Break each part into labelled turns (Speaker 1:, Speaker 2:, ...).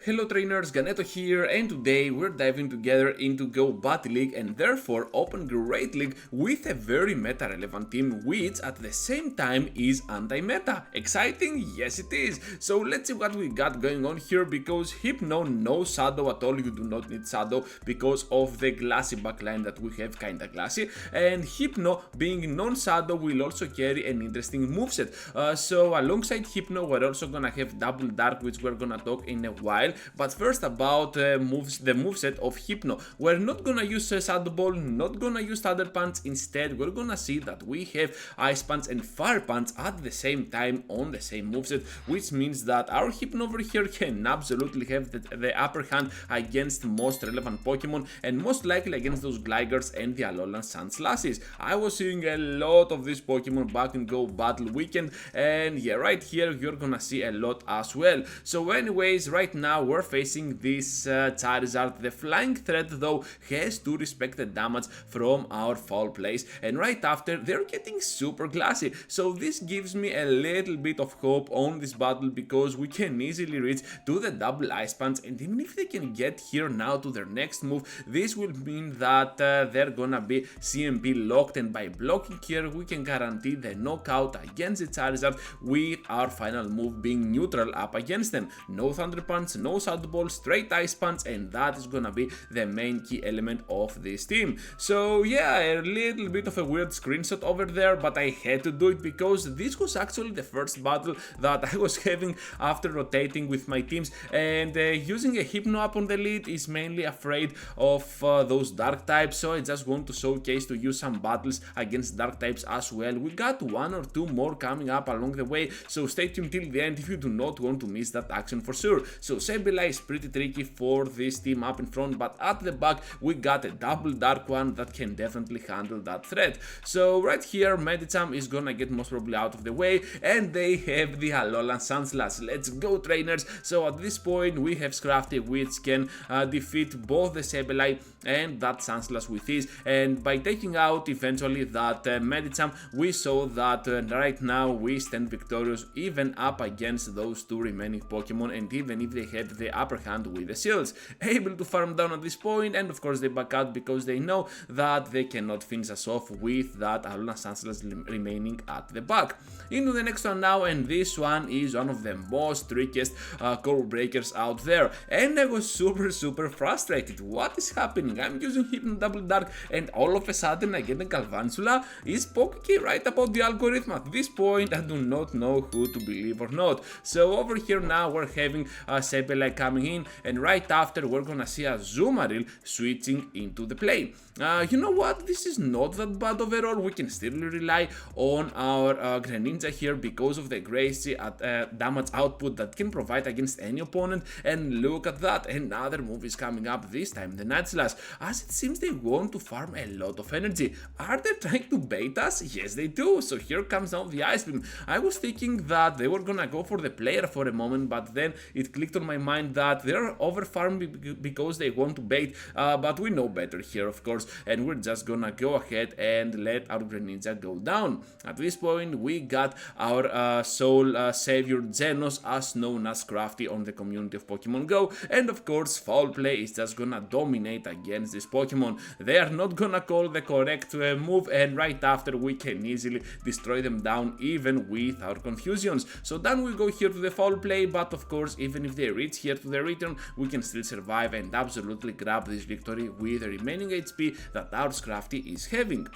Speaker 1: Hello trainers, Ganeto here, and today we're diving together into Go Battle League and therefore Open Great League with a very meta-relevant team which at the same time is anti-meta. Exciting? Yes it is! So let's see what we got going on here because Hypno, no Shadow at all, you do not need Shadow because of the glassy backline that we have, kinda glassy, and Hypno being non-Shadow will also carry an interesting moveset. So alongside Hypno we're also gonna have Double Dark, which we're gonna talk in a while. But first about the moveset of Hypno. We're not gonna use Shadow Ball, not gonna use Thunder Punch. Instead, we're gonna see that we have Ice Punch and Fire Punch at the same time on the same moveset, which means that our Hypno over here can absolutely have the upper hand against most relevant Pokemon and most likely against those Glygars and the Alolan Sunslashes. I was seeing a lot of these Pokemon back in Go Battle Weekend, and yeah, right here you're gonna see a lot as well. So anyways, right now we're facing this Charizard. The Flying Threat though has to respect the damage from our Foul Plays, and right after they're getting super glassy, so this gives me a little bit of hope on this battle because we can easily reach to the double Ice Punch, and even if they can get here now to their next move, this will mean that they're gonna be CMP locked, and by blocking here we can guarantee the knockout against the Charizard with our final move being neutral up against them. No Thunder Punch, no Shadow Ball, straight Ice Punch, and that is gonna be the main key element of this team. So yeah, a little bit of a weird screenshot over there, but I had to do it because this was actually the first battle that I was having after rotating with my teams, and using a Hypno up on the lead is mainly afraid of those dark types, so I just want to showcase to you some battles against dark types as well. We got one or two more coming up along the way, so stay tuned till the end if you do not want to miss that action for sure. So Sableye is pretty tricky for this team up in front, but at the back we got a double dark one that can definitely handle that threat. So right here Medicham is gonna get most probably out of the way, and they have the Alolan Sunslash. Let's go trainers! So at this point we have Scrafty, which can defeat both the Sableye and that Sunslash with ease, and by taking out eventually that Medicham, we saw that right now we stand victorious even up against those two remaining Pokemon, and even if they had the upper hand with the shields. Able to farm down at this point, and of course they back out because they know that they cannot finish us off with that Alolan Sunslash remaining at the back. Into the next one now, and this one is one of the most trickiest core breakers out there, and I was super frustrated. What is happening? I'm using Hypno Double Dark and all of a sudden I get a Galvantula. Is Pokekey right about the algorithm? At this point I do not know who to believe or not. So over here now we're having a Sableye coming in, and right after we're gonna see a Azumarill switching into the play. You know what, this is not that bad overall. We can still rely on our Greninja here because of the Gracie at damage output that can provide against any opponent, and look at that, another move is coming up, this time the Night Slash, as it seems they want to farm a lot of energy. Are they trying to bait us? Yes they do. So here comes now the Ice Beam. I was thinking that they were gonna go for the player for a moment, but then it clicked on my mind that they're over farming because they want to bait, but we know better here of course, and we're just gonna go ahead and let our Greninja go down. At this point we got our soul savior Genos, as known as Crafty on the community of Pokemon Go, and of course Foul Play is just gonna dominate against this Pokemon. They are not gonna call the correct move, and right after we can easily destroy them down even with our confusions. So then we go here to the Foul Play, but of course even if they reach here to the return we can still survive and absolutely grab this victory with the remaining HP that our Scrafty is having.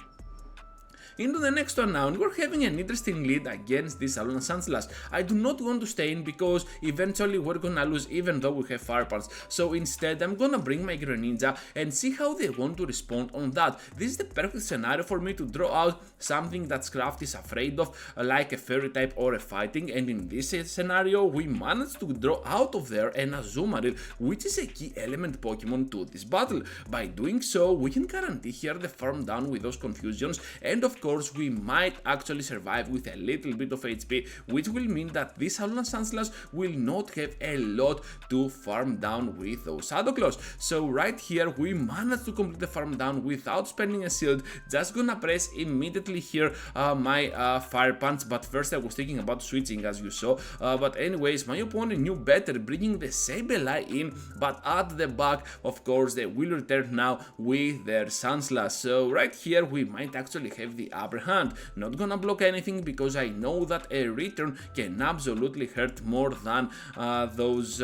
Speaker 1: Into the next one now, and we're having an interesting lead against this Alolan Sunslash. I do not want to stay in because eventually we're gonna lose even though we have Fire Punch, so instead I'm gonna bring my Greninja and see how they want to respond on that. This is the perfect scenario for me to draw out something that Scraft is afraid of, like a Fairy type or a Fighting, and in this scenario we managed to draw out of there an Azumarill, which is a key element Pokemon to this battle. By doing so we can guarantee here the farm down with those confusions, and of course course we might actually survive with a little bit of HP, which will mean that this Alolan Sandslash will not have a lot to farm down with those Shadow Claws. So right here we managed to complete the farm down without spending a shield. Just gonna press immediately here my Fire Punch, but first I was thinking about switching, as you saw, but anyways, my opponent knew better, bringing the Sableye in, but at the back, of course, they will return now with their Sandslash. So right here we might actually have the upper hand. Not gonna block anything because I know that a return can absolutely hurt more than those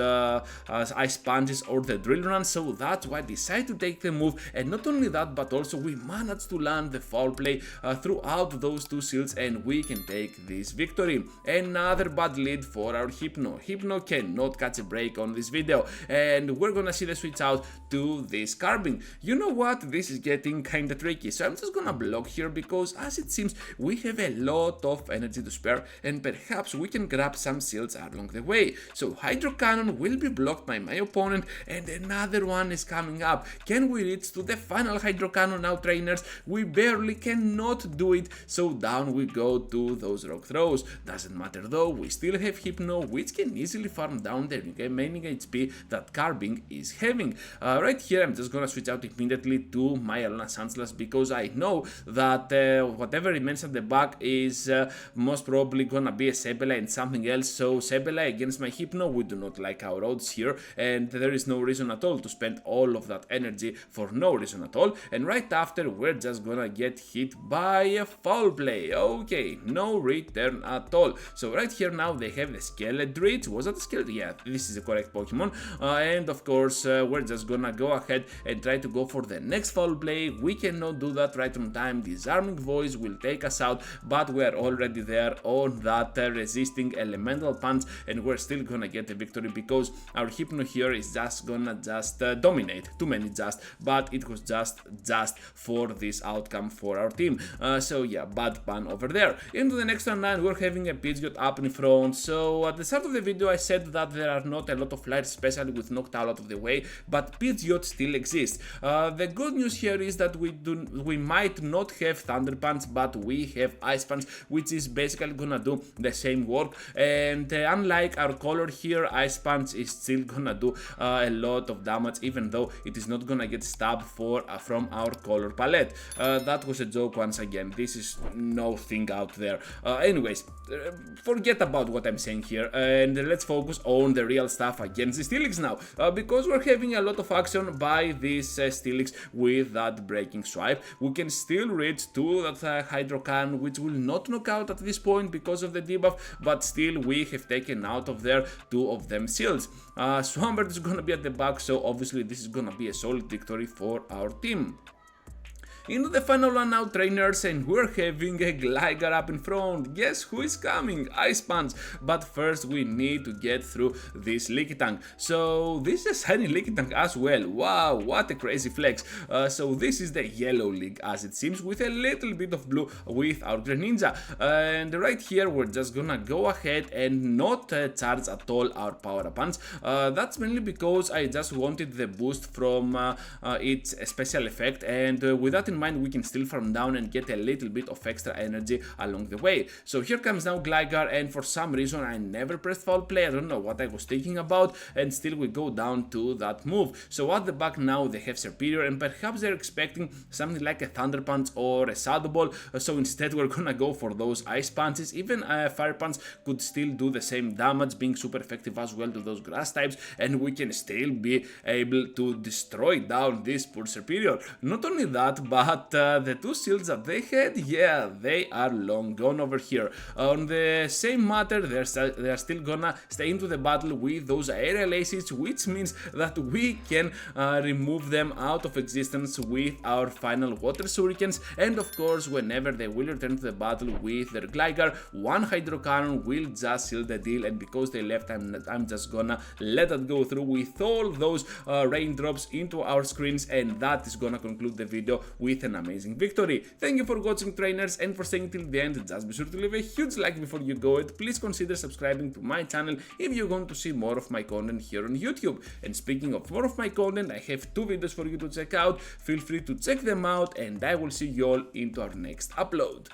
Speaker 1: Ice Punches or the Drill Run, so that's why I decided to take the move. And not only that, but also we managed to land the foul play throughout those two shields, and we can take this victory. Another bad lead for our Hypno. Hypno cannot catch a break on this video, and we're gonna see the switch out to this Carbine. You know what, this is getting kinda tricky, so I'm just gonna block here because as it seems we have a lot of energy to spare, and perhaps we can grab some shields along the way. So Hydro Cannon will be blocked by my opponent, and another one is coming up. Can we reach to the final Hydro Cannon now, trainers? We barely cannot do it, so down we go to those rock throws. Doesn't matter though, we still have Hypno, which can easily farm down the remaining HP that Carbine is having. Right here I'm just gonna switch out immediately to my Alolan Sandslash because I know that whatever remains at the back is most probably gonna be a Sableye and something else. So Sableye against my Hypno, we do not like our odds here, and there is no reason at all to spend all of that energy for no reason at all. And right after we're just gonna get hit by a foul play. Okay, no return at all. So right here now they have the Skeledritch. Was that a Skeledritch? Yeah, this is the correct Pokemon. And of course we're just gonna go ahead and try to go for the next foul play. We cannot do that right on time. Disarming Voice will take us out, but we are already there on that resisting Elemental Punch, and we're still gonna get the victory because our Hypno here is just gonna dominate. Too many just, but it was just for this outcome for our team. So yeah, bad pun over there. Into the next one, we're having a Pidgeot up in front. So at the start of the video I said that there are not a lot of flyers, especially with Noctowl out of the way, but Pidgeot still exists. The good news here is that we might not have Thunder Punch, but we have Ice Punch, which is basically gonna do the same work. And unlike our color here, Ice Punch is still gonna do a lot of damage, even though it is not gonna get stabbed from our color palette. That was a joke once again. This is no thing out there. Anyways, forget about what I'm saying here, and let's focus on the real stuff against the Steelix now, because we're having a lot of action by this Steelix with that breaking swipe. We can still reach to that Hydro Cannon, which will not knock out at this point because of the debuff, but still we have taken out of there two of them shields. Swampert is gonna be at the back, so obviously this is gonna be a solid victory for our team. Into the final one now, trainers, and we're having a Gligar up in front. Guess who is coming? Ice Punch. But first we need to get through this Lickitung. So this is a shiny Lickitung as well. Wow, what a crazy flex. So this is the yellow league, as it seems, with a little bit of blue with our Greninja. And right here we're just gonna go ahead and not charge at all our Power Punch. That's mainly because I just wanted the boost from its special effect, and with that in mind we can still farm down and get a little bit of extra energy along the way. So here comes now Gligar, and for some reason I never pressed foul play. I don't know what I was thinking about, and still we go down to that move. So at the back now they have Serperior, and perhaps they're expecting something like a Thunder Punch or a Shadow Ball, so instead we're gonna go for those Ice Punches. Even Fire Punch could still do the same damage, being super effective as well to those grass types, and we can still be able to destroy down this poor Serperior. Not only that, but the two shields that they had, yeah, they are long gone over here. On the same matter, they're still gonna stay into the battle with those aerial aces, which means that we can remove them out of existence with our final water shurikens. And of course, whenever they will return to the battle with their Gligar, one Hydro Cannon will just seal the deal, and because they left, I'm just gonna let that go through with all those raindrops into our screens, and that is gonna conclude the video with with an amazing victory. Thank you for watching, trainers, and for staying till the end. Just be sure to leave a huge like before you go, and please consider subscribing to my channel if you want to see more of my content here on YouTube. And speaking of more of my content, I have 2 videos for you to check out. Feel free to check them out, and I will see you all into our next upload.